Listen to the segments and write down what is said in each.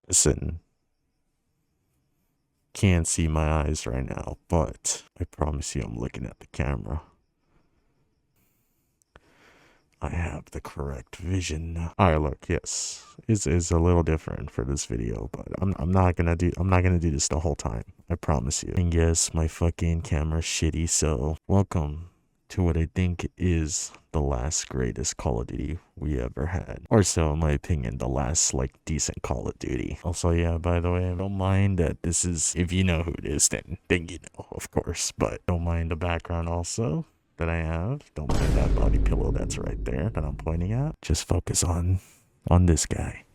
Listen, can't see my eyes right now, but I promise you I'm looking at the camera. I have the correct vision. Alright, look, yes. It's a little different for this video, but I'm not gonna do this the whole time. I promise you. And yes, my fucking camera's shitty, so welcome to what I think is the last greatest Call of Duty we ever had. Or so, in my opinion, the last, like, decent Call of Duty. Also, yeah, by the way, don't mind that this is, if you know who it is, then you know, of course. But don't mind the background also that I have. Don't mind that body pillow that's right there that I'm pointing at. Just focus on this guy.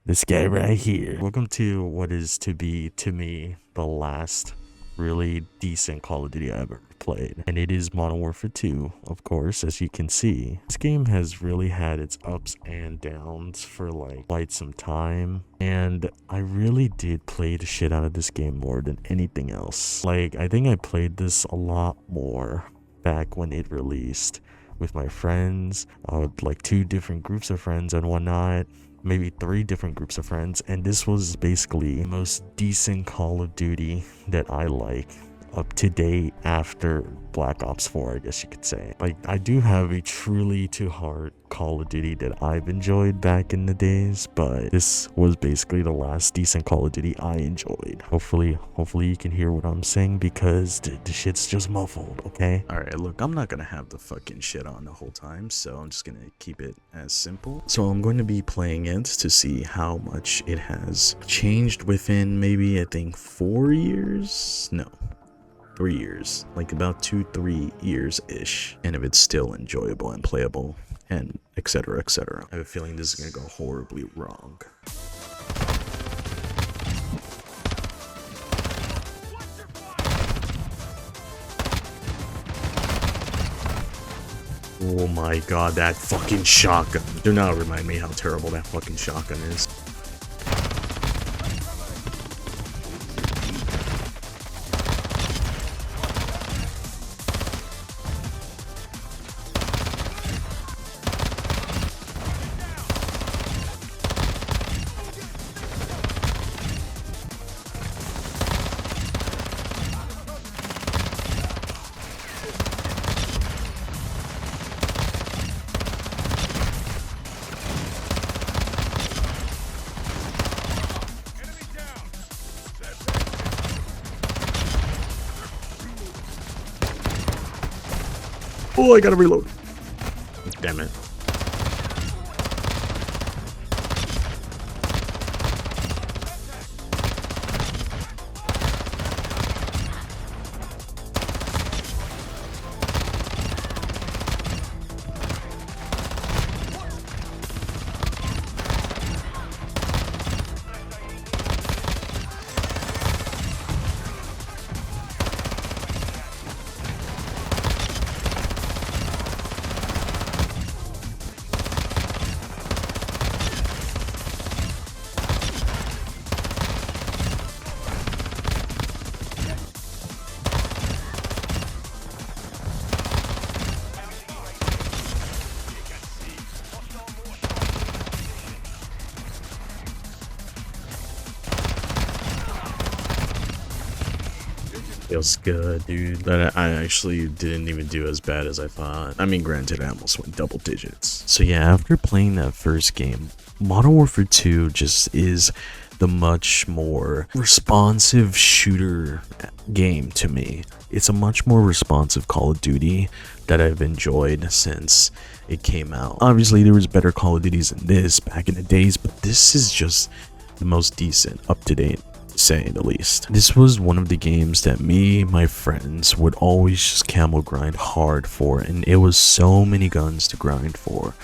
This guy right here. Welcome to what is to be, to me, the last really decent Call of Duty I ever played. And it is Modern Warfare 2, of course, as you can see. This game has really had its ups and downs for like quite some time. And I really did play the shit out of this game more than anything else. Like, I think I played this a lot more back when it released with my friends, like 2 different groups of friends and whatnot, maybe 3 different groups of friends, and this was basically the most decent Call of Duty that I like up to date after Black Ops 4, I guess you could say. Like, I do have a truly to heart Call of Duty that I've enjoyed back in the days, but this was basically the last decent Call of Duty I enjoyed. Hopefully you can hear what I'm saying, because the shit's just muffled, okay? Alright, look, I'm not gonna have the fucking shit on the whole time, so I'm just gonna keep it as simple. So I'm going to be playing it to see how much it has changed within maybe, I think, 4 years? No. 3 years, like about 2-3 years-ish, and if it's still enjoyable and playable, and etc. etc. I have a feeling this is gonna go horribly wrong. Oh my god, that fucking shotgun. Do not remind me how terrible that fucking shotgun is. Oh, I gotta reload. Damn it. Feels good, dude. But I actually didn't even do as bad as I thought. I mean, granted, I almost went double digits. So yeah, after playing that first game, Modern Warfare 2 just is the much more responsive shooter game to me. It's a much more responsive Call of Duty that I've enjoyed since it came out. Obviously, there was better Call of Duties than this back in the days, but this is just the most decent, up-to-date, say the least. This was one of the games that me and my friends would always just camel grind hard for, and it was so many guns to grind for.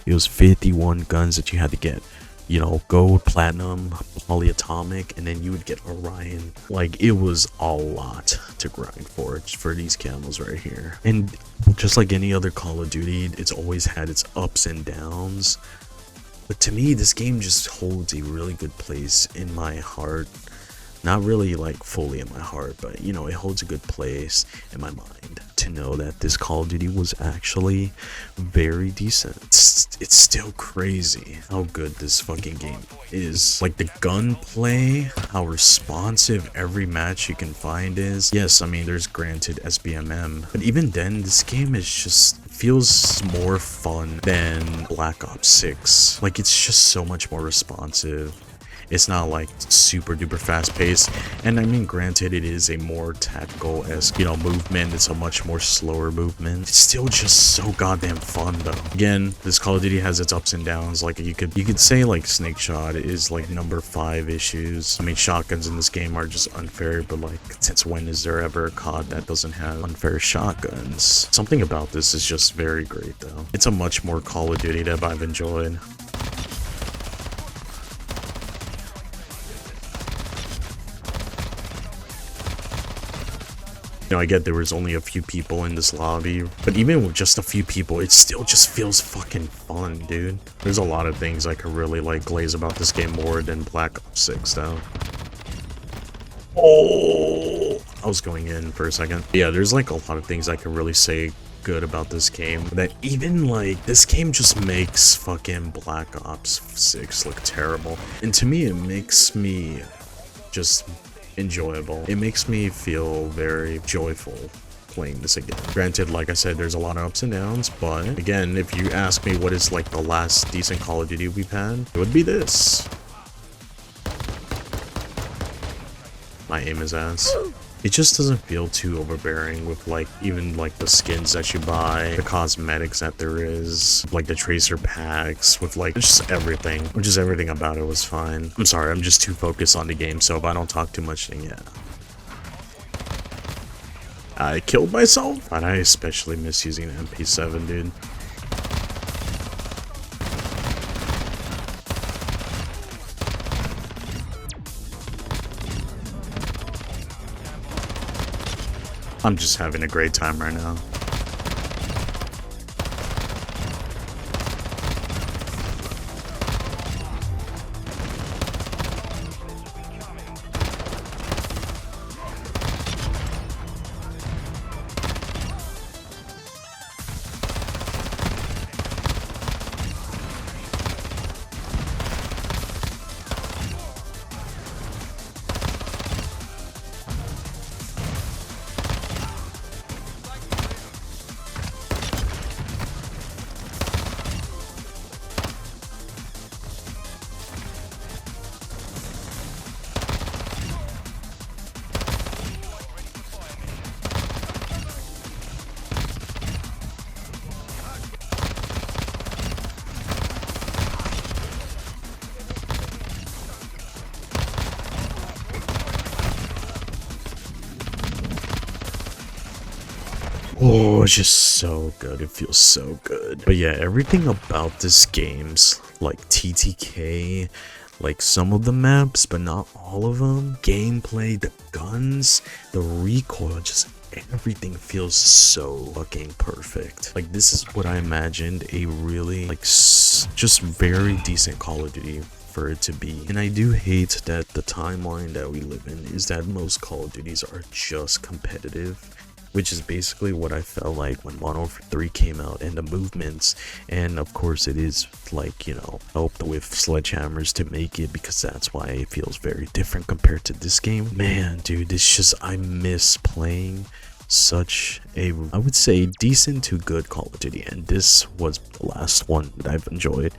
It was 51 guns that you had to get, you know, gold, platinum, polyatomic, and then you would get Orion. Like, it was a lot to grind for these camels right here. And just like any other Call of Duty, it's always had its ups and downs, but to me this game just holds a really good place in my heart. Not really like fully in my heart, but you know, it holds a good place in my mind to know that this Call of Duty was actually very decent. It's still crazy how good this fucking game is. Like the gunplay, how responsive every match you can find is. Yes, I mean, there's granted SBMM, but even then, this game is just feels more fun than Black Ops 6. Like, it's just so much more responsive. It's not like super duper fast paced, and I mean, granted, it is a more tactical-esque, you know, movement. It's a much more slower movement. It's still just so goddamn fun though. Again, this Call of Duty has its ups and downs. Like you could say like Snake Shot is like number 5 issues. I mean, shotguns in this game are just unfair, but like, since when is there ever a COD that doesn't have unfair shotguns? Something about this is just very great though. It's a much more Call of Duty that I've enjoyed. You know, I get there was only a few people in this lobby, but even with just a few people, it still just feels fucking fun, dude. There's a lot of things I could really like glaze about this game more than Black Ops 6 though. Oh, I was going in for a second. Yeah, there's like a lot of things I could really say good about this game, that even like this game just makes fucking Black Ops 6 look terrible. And to me, it makes me just enjoyable. It makes me feel very joyful playing this again. Granted, like I said, there's a lot of ups and downs, but again, if you ask me what is like the last decent Call of Duty we've had, it would be this. My aim is ass. It just doesn't feel too overbearing with like even like the skins that you buy, the cosmetics that there is, like the tracer packs with like just everything. Just everything about it was fine. I'm sorry, I'm just too focused on the game, so if I don't talk too much, then yeah. I killed myself? And I especially miss using the MP7, dude. I'm just having a great time right now. Oh, it's just so good. It feels so good. But yeah, everything about this game's like TTK, like some of the maps, but not all of them. Gameplay, the guns, the recoil, just everything feels so fucking perfect. Like this is what I imagined a really like just very decent Call of Duty for it to be. And I do hate that the timeline that we live in is that most Call of Duties are just competitive, which is basically what I felt like when Modern Warfare 3 came out, and the movements, and of course it is like, you know, helped with sledgehammers to make it, because that's why it feels very different compared to this game. Man, dude, it's just, I miss playing such a, I would say, decent to good Call of Duty, and this was the last one that I've enjoyed.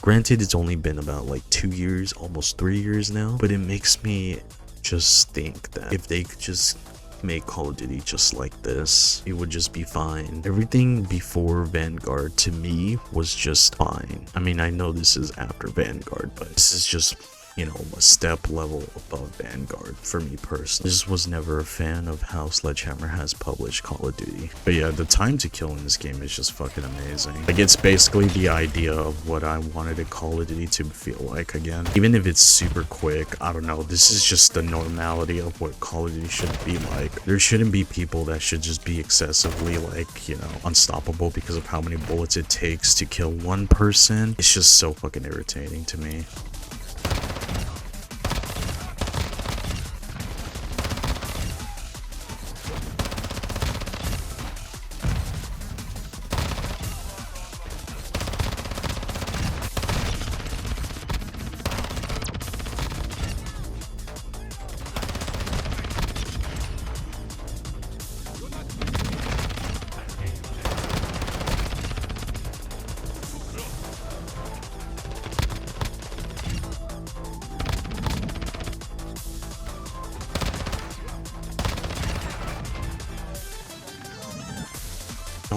Granted, it's only been about like 2 years, almost 3 years now, but it makes me just think that if they could just make Call of Duty just like this, it would just be fine. Everything before Vanguard to me was just fine. I mean, I know this is after Vanguard, but this is just, you know, a step level above Vanguard for me personally. I just was never a fan of how Sledgehammer has published Call of Duty. But yeah, the time to kill in this game is just fucking amazing. Like, it's basically the idea of what I wanted a Call of Duty to feel like again. Even if it's super quick, I don't know, this is just the normality of what Call of Duty should be like. There shouldn't be people that should just be excessively, like, you know, unstoppable because of how many bullets it takes to kill one person. It's just so fucking irritating to me.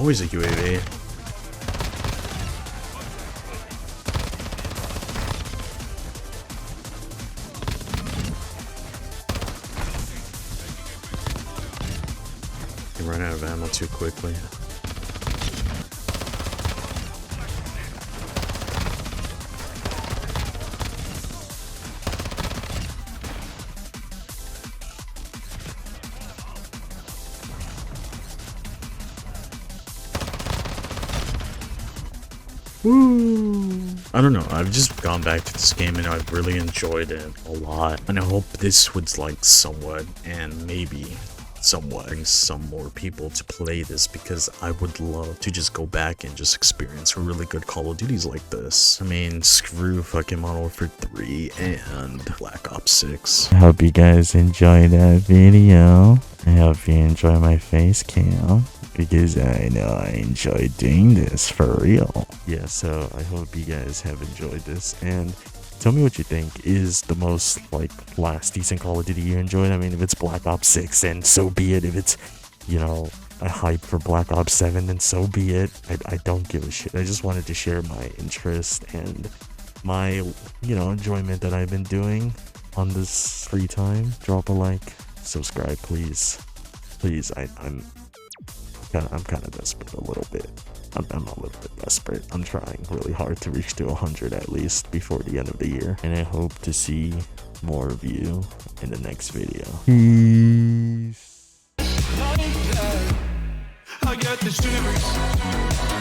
always a UAV. You run out of ammo too quickly. Woo! I don't know, I've just gone back to this game and I've really enjoyed it a lot. And I hope this would like somewhat and maybe somewhat bring some more people to play this, because I would love to just go back and just experience really good Call of Duties like this. I mean, screw fucking Modern Warfare 3 and Black Ops 6. I hope you guys enjoyed that video. I hope you enjoy my face cam, because I know I enjoy doing this for real. Yeah, so I hope you guys have enjoyed this, and tell me what you think is the most like last decent Call of Duty you enjoyed. I mean, if it's Black Ops 6, then so be it. If it's, you know, a hype for Black Ops 7, then so be it. I don't give a shit. I just wanted to share my interest and my, you know, enjoyment that I've been doing on this free time. Drop a like, subscribe, please. Please, I'm kind of desperate a little bit. I'm a little bit desperate. I'm trying really hard to reach to 100 at least before the end of the year. And I hope to see more of you in the next video. Peace. I got the shivers.